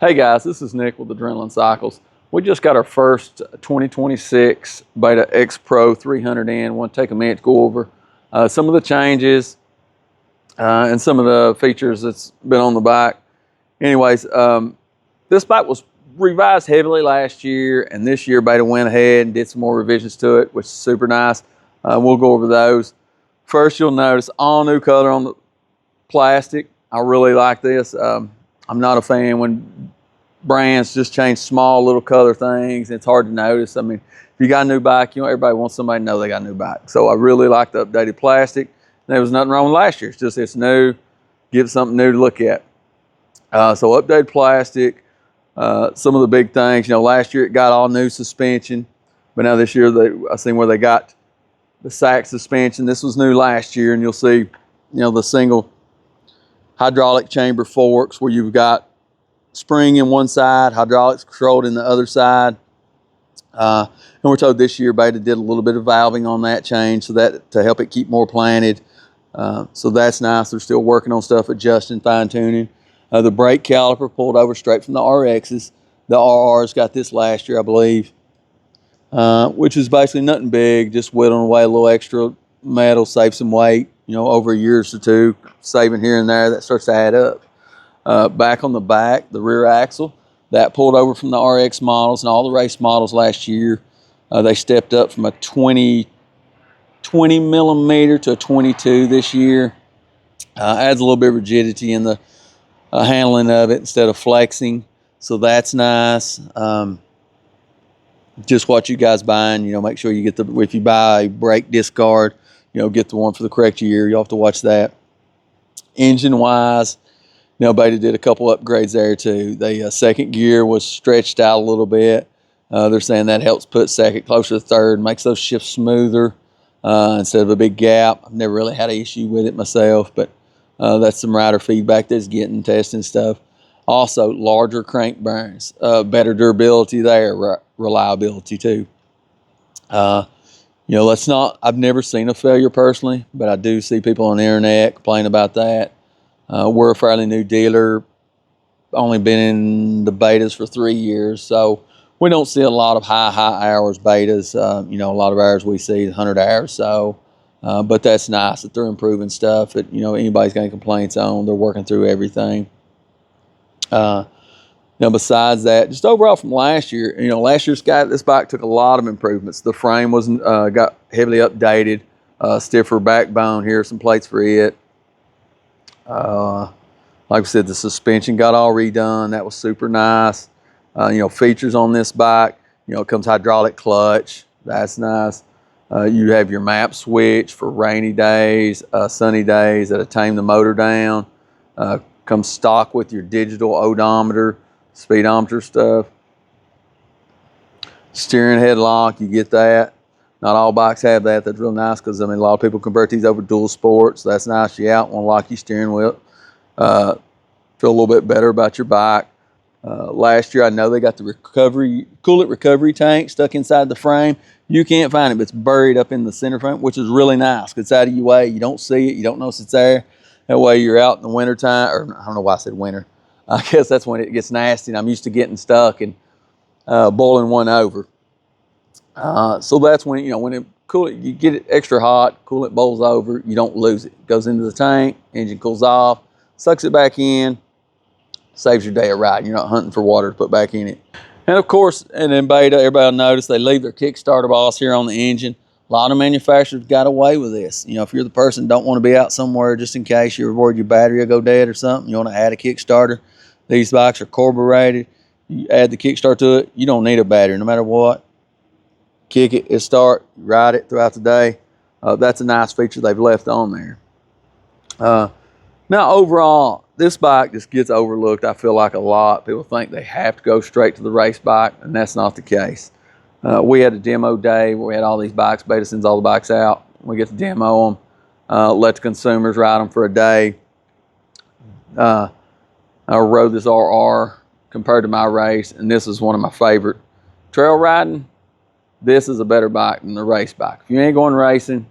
Hey guys, this is Nick with Adrenaline Cycles. We just got our first 2026 Beta X Pro 300N. Want to take a minute to go over some of the changes and some of the features that's been on the bike. Anyways, this bike was revised heavily last year, and this year Beta went ahead and did some more revisions to it, which is super nice. We'll go over those. First, you'll notice all new color on the plastic. I really like this. I'm not a fan when brands just change small little color things. It's hard to notice. I mean, if you got a new bike, everybody wants somebody to know they got a new bike. So I really like the updated plastic. There was nothing wrong with last year. It's just it's new. Give it something new to look at. So updated plastic. Some of the big things. Last year it got all new suspension, but now this year I seen where they got the SAC suspension. This was new last year, and you'll see, the single hydraulic chamber forks where you've got spring in one side, hydraulics controlled in the other side. And we're told this year Beta did a little bit of valving on that change, so that to help it keep more planted. So that's nice. They're still working on stuff, adjusting, fine tuning. The brake caliper pulled over straight from the RXs. The RRs got this last year, I believe, which is basically nothing big, just whittling away a little extra metal, save some weight. Over a year or two, saving here and there, that starts to add up. Back on the back, the rear axle, that pulled over from the RX models and all the race models last year. They stepped up from a 20 millimeter to a 22 this year. Adds a little bit of rigidity in the handling of it instead of flexing. So that's nice. Just what you guys buying, make sure you get if you buy a brake disc guard, get the one for the correct year. You'll have to watch that. Engine wise, Beta did a couple upgrades there too. The second gear was stretched out a little bit. They're saying that helps put second closer to third, makes those shifts smoother instead of a big gap. I've never really had an issue with it myself, but that's some rider feedback that's getting testing stuff. Also, larger crank bearings, better durability there, reliability too. I've never seen a failure personally, but I do see people on the internet complain about that. We're a fairly new dealer, only been in the Betas for 3 years, so we don't see a lot of high hours Betas. A lot of hours we see 100 hours, so but that's nice that they're improving stuff that anybody's got any complaints on. They're working through everything. Besides that, just overall from last year, last year's this bike took a lot of improvements. The frame wasn't got heavily updated, stiffer backbone here, some plates for it. Like I said, the suspension got all redone. That was super nice. Features on this bike, it comes hydraulic clutch. That's nice. You have your map switch for rainy days, sunny days that'll tame the motor down. Comes stock with your digital odometer, speedometer stuff. Steering head lock, you get that. Not all bikes have that. That's real nice because, a lot of people convert these over dual sports. So that's nice. You out, want to lock your steering wheel. Feel a little bit better about your bike. Last year, I know they got the coolant recovery tank stuck inside the frame. You can't find it, but it's buried up in the center frame, which is really nice. It's out of your way. You don't see it. You don't notice it's there. That way you're out in the winter time, or I don't know why I said winter. I guess that's when it gets nasty, and I'm used to getting stuck and boiling one over. So that's when, when you get it extra hot, coolant boils over, you don't lose it. It goes into the tank, engine cools off, sucks it back in, saves your day of riding. You're not hunting for water to put back in it. And of course, and in Beta, everybody will notice they leave their Kickstarter boss here on the engine. A lot of manufacturers got away with this. If you're the person that don't want to be out somewhere just in case you're worried your battery will go dead or something, you want to add a Kickstarter. These bikes are carbureted. You add the Kickstarter to it, you don't need a battery no matter what. Kick it, it start, ride it throughout the day. That's a nice feature they've left on there. Now overall, this bike just gets overlooked, I feel like, a lot. People think they have to go straight to the race bike, and that's not the case. We had a demo day where we had all these bikes. Beta sends all the bikes out. We get to demo them, let the consumers ride them for a day. I rode this RR compared to my race, and this is one of my favorite. Trail riding, this is a better bike than the race bike. If you ain't going racing,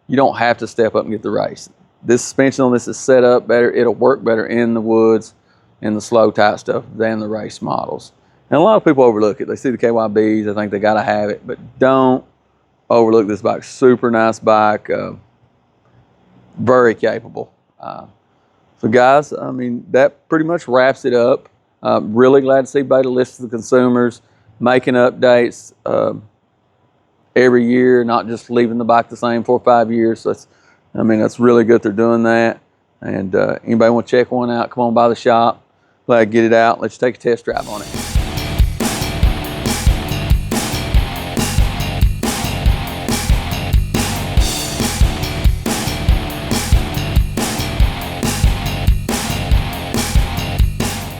you don't have to step up and get the race. This suspension on this is set up better. It'll work better in the woods. and the slow type stuff than the race models. And a lot of people overlook it. They see the KYBs, they think they got to have it, but don't overlook this bike. Super nice bike, very capable. So guys, I mean, that pretty much wraps it up. Really glad to see Beta listen to the consumers, making updates every year, not just leaving the bike the same 4 or 5 years. So that's really good they're doing that. And anybody want to check one out, come on by the shop. Glad to get it out. Let's take a test drive on it.